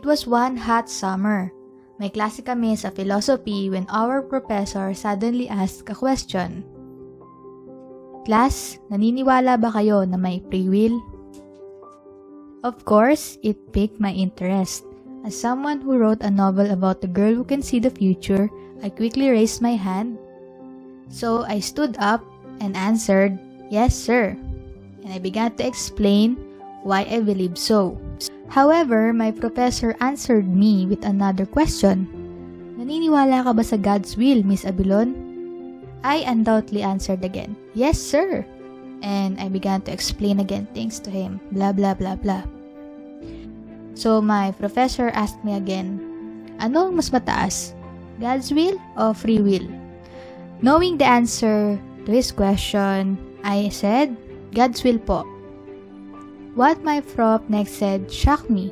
It was one hot summer. May klase kami sa philosophy when our professor suddenly asked a question. Class, naniniwala ba kayo na may free will? Of course, it piqued my interest. As someone who wrote a novel about the girl who can see the future, I quickly raised my hand. So I stood up and answered, "Yes, sir." And I began to explain why I believe so. However, my professor answered me with another question. Naniniwala ka ba sa God's will, Miss Abilon? I undoubtedly answered again, "Yes, sir." And I began to explain again things to him, blah blah blah blah. So my professor asked me again, ano ang mas mataas? God's will o free will? Knowing the answer to his question, I said, God's will po. What my prof next said shocked me.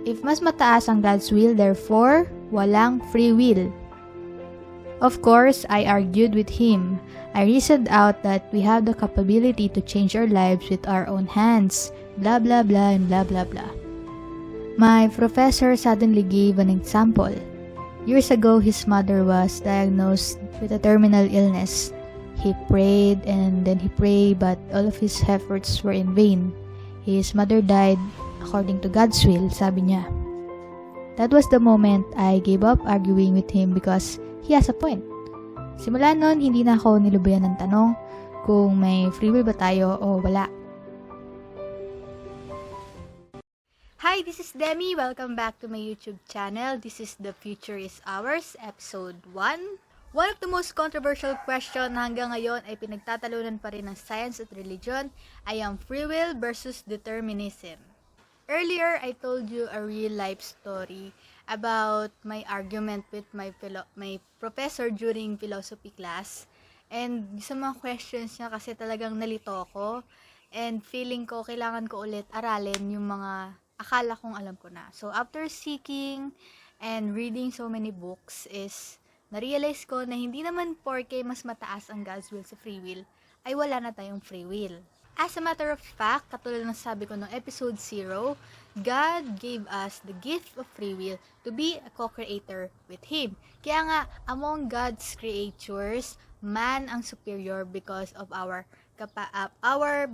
If mas mataas ang God's will, therefore, walang free will. Of course, I argued with him. I reasoned out that we have the capability to change our lives with our own hands, blah blah blah and blah blah blah. My professor suddenly gave an example. Years ago, his mother was diagnosed with a terminal illness. He prayed and then he prayed, but all of his efforts were in vain. His mother died according to God's will, sabi niya. That was the moment I gave up arguing with him because he has a point. Simula noon, hindi na ako nilubayan ng tanong kung may free will ba tayo o wala. Hi, this is Demi. Welcome back to my YouTube channel. This is The Future is Ours, Episode 1. One of the most controversial question na hanggang ngayon ay pinagtatalunan pa rin ng science at religion ay ang free will versus determinism. Earlier, I told you a real-life story about my argument with my professor during philosophy class. And sa mga questions niya kasi talagang nalito ako. And feeling ko, kailangan ko ulit aralin yung mga akala kong alam ko na. So, after seeking and reading so many books is na-realize ko na hindi naman porke mas mataas ang God's will sa free will, ay wala na tayong free will. As a matter of fact, katulad ng sabi ko ng episode 0, God gave us the gift of free will to be a co-creator with Him. Kaya nga, among God's creatures, man ang superior because of our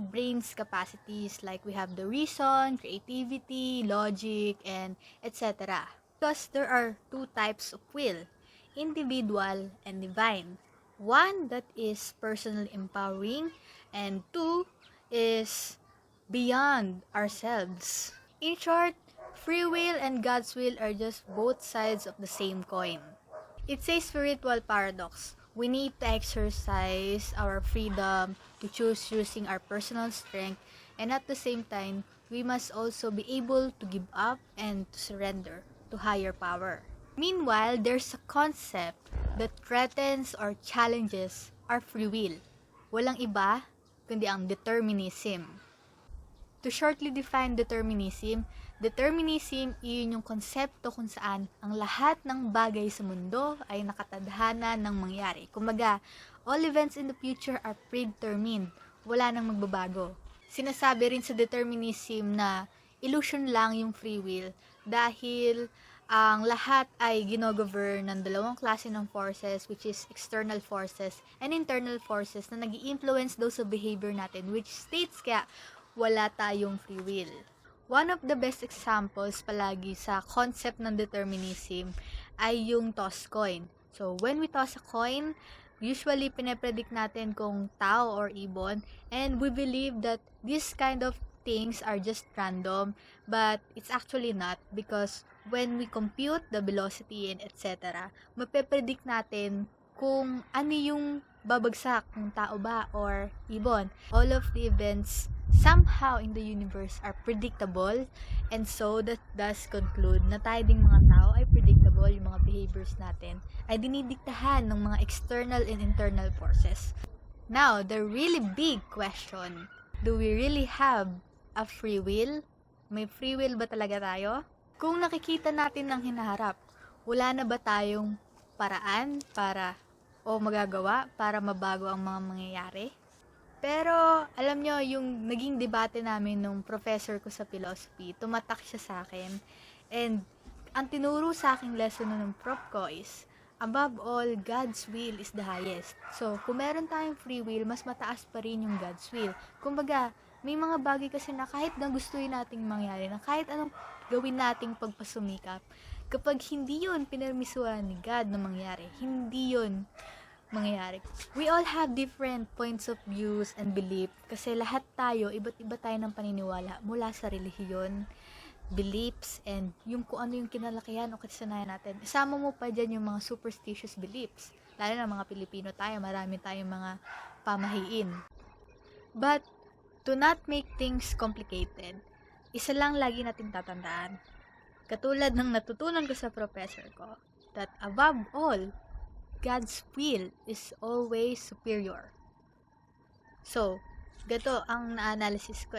brain's capacities, like we have the reason, creativity, logic, and etc. Because there are two types of will, individual and divine. One that is personally empowering, and two is beyond ourselves. In short, free will and God's will are just both sides of the same coin. It's a spiritual paradox. We need to exercise our freedom to choose using our personal strength, and at the same time, we must also be able to give up and to surrender to higher power. Meanwhile, there's a concept that threatens or challenges our free will. Walang iba, kundi ang determinism. To shortly define determinism iyon yung konsepto kung saan ang lahat ng bagay sa mundo ay nakatadhana ng mangyari. Kumbaga, all events in the future are predetermined. Wala nang magbabago. Sinasabi rin sa determinism na illusion lang yung free will dahil ang lahat ay ginogovern ng dalawang klase ng forces, which is external forces and internal forces na nag-i-influence daw sa behavior natin, which states kaya wala tayong free will. One of the best examples palagi sa concept ng determinism ay yung toss coin. So, when we toss a coin, usually pinapredict natin kung tao or ibon, and we believe that this kind of things are just random, but it's actually not, because when we compute the velocity and etc., mape-predict natin kung ano yung babagsak, kung tao ba or ibon. All of the events somehow in the universe are predictable, and so that does conclude na tayo ding mga tao ay predictable, yung mga behaviors natin ay dinidiktahan ng mga external and internal forces. Now, the really big question, do we really have a free will? May free will ba talaga tayo? Kung nakikita natin ng hinaharap, wala na ba tayong paraan o magagawa para mabago ang mga mangyayari? Pero, alam nyo, yung naging debate namin nung professor ko sa philosophy, tumatak siya sa akin. And ang tinuro sa aking lesson ng prof ko is, above all, God's will is the highest. So, kung meron tayong free will, mas mataas pa rin yung God's will. Kumbaga, may mga bagay kasi na kahit na gustuin nating mangyari, na kahit anong gawin nating pagpasumikap, kapag hindi yun pinermisuhan ni God na mangyari, hindi yun mangyayari. We all have different points of views and belief kasi lahat tayo, iba't iba tayo ng paniniwala mula sa relihiyon, beliefs, and yung kung ano yung kinalakihan o kasanayan natin. Isama mo pa dyan yung mga superstitious beliefs. Lalo na mga Pilipino tayo, marami tayong mga pamahiin. But, to not make things complicated, isa lang lagi natin tatandaan. Katulad ng natutunan ko sa professor ko, that above all, God's will is always superior. So, gato ang na-analysis ko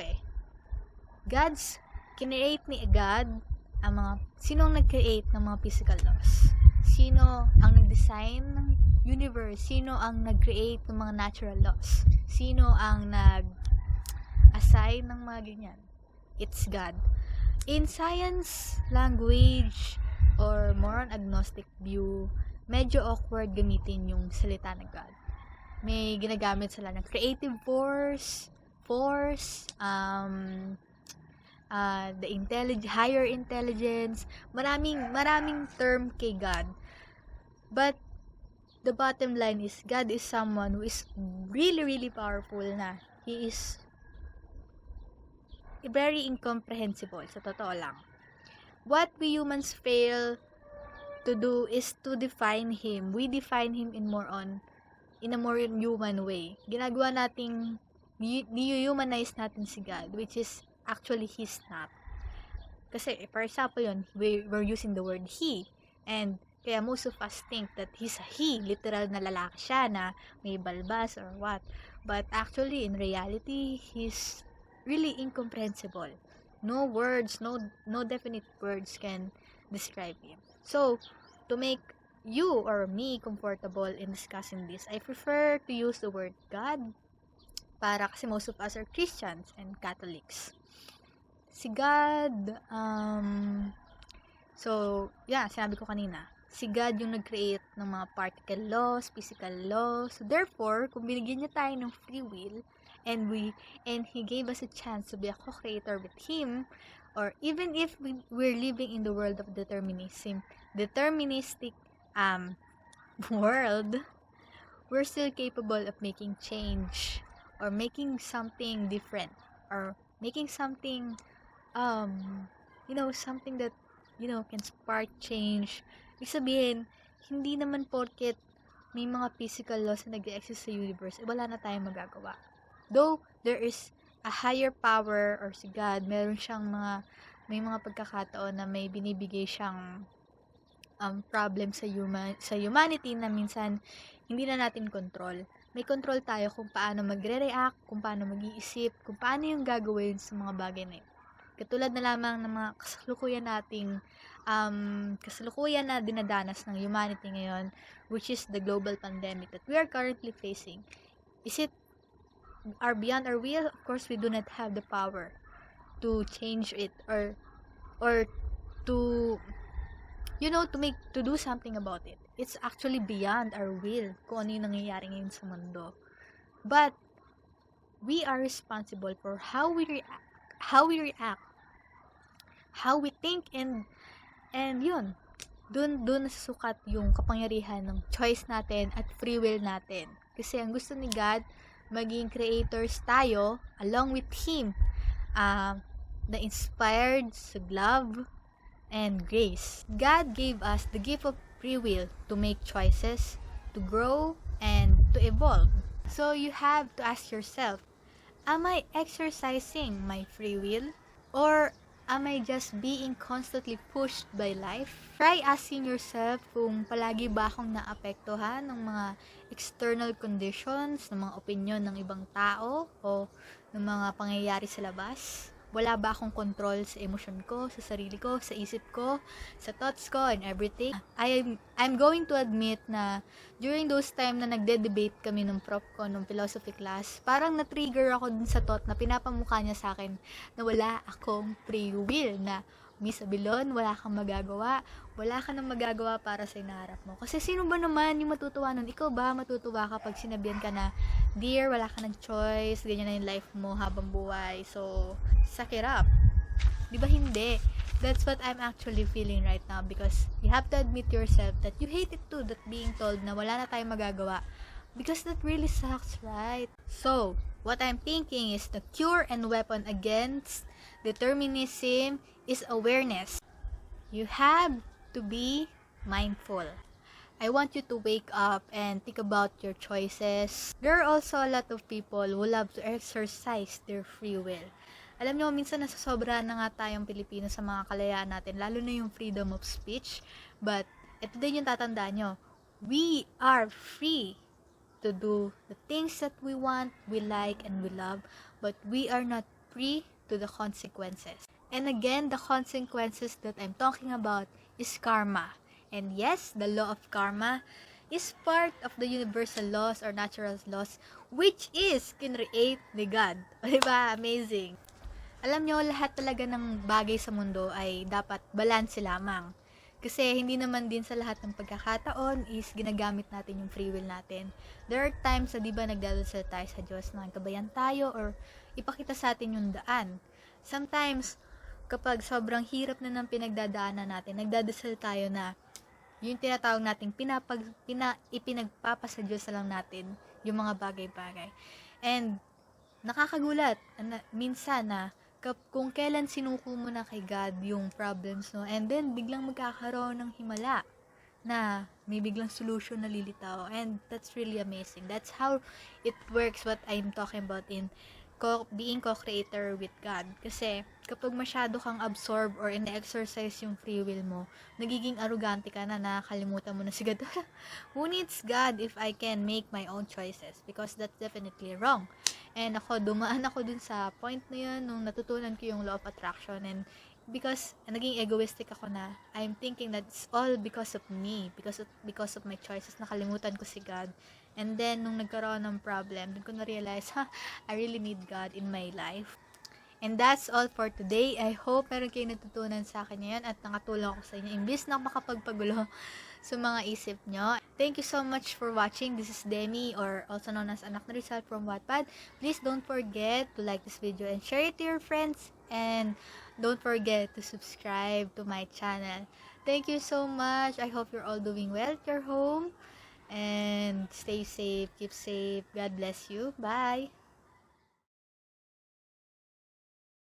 kinreate ni God ang mga, sinong nag-create ng mga physical laws? Sino ang nag-design ng universe? Sino ang nag-create ng mga natural laws? Sino ang nag-assign ng mga ganyan? It's God. In science, language, or more on agnostic view, medyo awkward gamitin yung salita ng God. May ginagamit sila ng creative force, the higher intelligence, maraming term kay God. But the bottom line is, God is someone who is really, really powerful na. He is very incomprehensible, sa totoo lang. What we humans fail to do is to define Him. We define Him in a more human way. Ginagawa nating, ni-humanize natin si God, which is actually He's not. Kasi, for example yun, we're using the word He, and kaya most of us think that He's a He, literal na lalaki siya na may balbas or what. But actually, in reality, He's really incomprehensible. No words, no definite words can describe Him. So, to make you or me comfortable in discussing this, I prefer to use the word God, para kasi most of us are Christians and Catholics. Si God, sinabi ko kanina, si God yung nag-create ng mga particle laws, physical laws. So, therefore, kung binigyan niya tayo ng free will, and He gave us a chance to be a co-creator with Him, or even if we're living in the world of deterministic world, we're still capable of making change, or making something different, or making something something that can spark change. Ibig sabihin, hindi naman porket may mga physical laws na nag-exist sa universe, wala na tayong magagawa. Though there is a higher power, or si God, may mga pagkakataon na may binibigay siyang problem sa humanity na minsan hindi na natin control. May control tayo kung paano magre-react, kung paano mag-iisip, kung paano yung gagawin sa mga bagay na yun. Katulad na lamang ng mga kasalukuyan na dinadanas ng humanity ngayon, which is the global pandemic that we are currently facing. Is it beyond our will? Of course, we do not have the power to change it, or to do something about it. It's actually beyond our will kung ano yung nangyayari ngayon sa mundo. But we are responsible for how we react, how we think, and yun, dun nasusukat yung kapangyarihan ng choice natin at free will natin. Kasi ang gusto ni God, maging creators tayo along with Him, na inspired sa love and grace. God gave us the gift of free will to make choices, to grow, and to evolve. So you have to ask yourself, am I exercising my free will? Or am I just being constantly pushed by life? Try asking yourself kung palagi ba akong naapektuhan ng mga external conditions, ng mga opinion ng ibang tao, o ng mga pangyayari sa labas. Wala ba akong control sa emosyon ko, sa sarili ko, sa isip ko, sa thoughts ko, and everything? I'm going to admit na during those time na nagde-debate kami ng prof ko nung philosophy class, parang na-trigger ako dun sa thought na pinapamukha niya sa akin na wala akong free will, na Miss Abilon, wala kang magagawa. Wala ka nang magagawa para sa inaharap mo. Kasi sino ba naman yung matutuwa nun? Ikaw ba matutuwa kapag sinabihan ka na, dear, wala ka ng choice, ganyan na yung life mo habang buhay. So, suck it up. Di ba hindi? That's what I'm actually feeling right now because you have to admit yourself that you hate it too, that being told na wala na tayong magagawa. Because that really sucks, right? So, what I'm thinking is the cure and weapon against determinism is awareness. You have to be mindful. I want you to wake up and think about your choices. There are also a lot of people who love to exercise their free will. Alam nyo, minsan nasasobra na nga tayong Pilipino sa mga kalayaan natin, lalo na yung freedom of speech. But, ito din yung tatandaan nyo. We are free to do the things that we want, we like, and we love, but we are not free to the consequences. And again, the consequences that I'm talking about is karma. And yes, the law of karma is part of the universal laws or natural laws, which is kinreate ni God. O diba? Amazing. Alam nyo, lahat talaga ng bagay sa mundo ay dapat balanse lamang. Kasi hindi naman din sa lahat ng pagkakataon is ginagamit natin yung free will natin. There are times na di ba nagdadasal tayo sa Diyos na gabayan tayo or ipakita sa atin yung daan. Sometimes, kapag sobrang hirap na ng pinagdadaanan natin, nagdadasal tayo na yung tinatawag nating ipinagpapasa Diyos na lang natin yung mga bagay-bagay. And nakakagulat minsan na kung kailan sinuko mo na kay God yung problems no, and then biglang magkakaroon ng himala na may biglang solution na lilitaw, and that's really amazing. That's how it works, what I'm talking about in being co-creator with God. Kasi kapag masyado kang absorb or in-exercise yung free will mo, nagiging arrogante ka na, nakakalimutan mo na si God. Who needs God if I can make my own choices? Because that's definitely wrong. And dumaan ako dun sa point na yun nung natutunan ko yung law of attraction, and because naging egoistic ako na I'm thinking that it's all because of me, because of my choices, nakalimutan ko si God. And then nung nagkaroon ng problem, dun ko na-realize, I really need God in my life. And that's all for today. I hope meron kayong natutunan sa akin ngayon at nakatulong ako sa inyo imbis na makapagpagulo sa mga isip nyo. Thank you so much for watching. This is Demi, or also known as Anak na Rizal from Wattpad. Please don't forget to like this video and share it to your friends. And don't forget to subscribe to my channel. Thank you so much. I hope you're all doing well at your home. And stay safe, keep safe. God bless you. Bye!